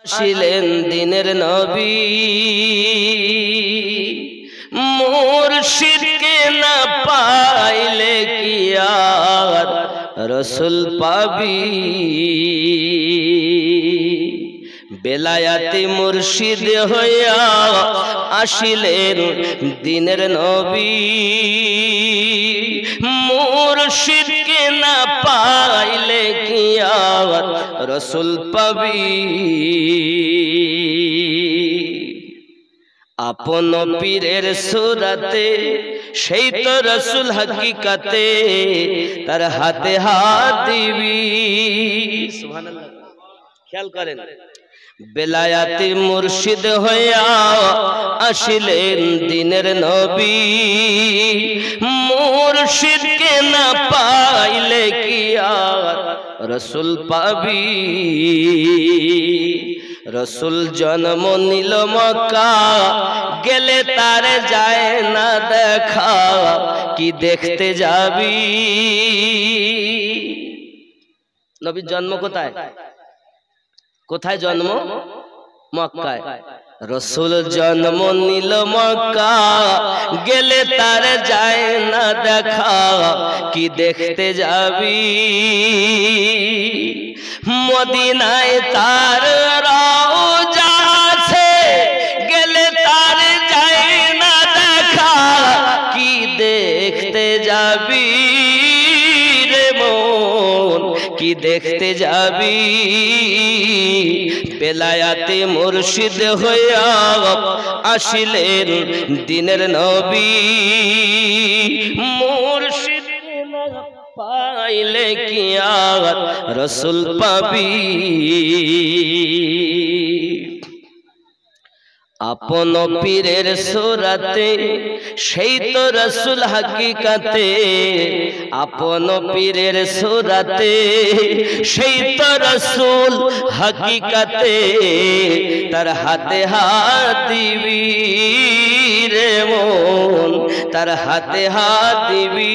আসিলেন দিনের নবী মুর্শিদকে না পাইলে কি আর রসুল পাবি বেলায়াতি মুর্শিদ হইয়া আসিলেন দিনের নবী মুর্শিদকে না পাইলে কি আর রসুল পাবি আপন পীরের সুরাতে সেই তো রসুল হকিকতে তার হাতে হাত দিবি সুবহানাল্লাহ খেয়াল করেন বেলায়াতি মুর্শিদ হইয়া আসিলেন দিনের নবী মুর্শিদকে না পাইলে কি আর রসুল পাবি রসুল জন্ম নিল মক্কা গেলে তার যায় না দেখা কি দেখতে যাবি নবীর জন্ম কোথায় কোথায় জন্ম মক্কায় রসুল জন্ম নিল মক্কা গেলে তার যায় না দেখা কি দেখতে যাবি মদিনায় তার রওজা আছে গেলে তার যায় না দেখা কি দেখতে যাবি রে মন কি দেখতে যাবি বেলায়াতে মুর্শিদ হইয়া আসিলেন দিনের নবী মুর্শিদ পাইলে কি আর রসুল পাবি আপন পীরের সুরাতে সেই তো রসুল হকিকতে আপন পীরের সুরাতে সেই তো রসুল হকিকতে তার হাতে হাত দিবি রে মন তার হাতে হাত দিবি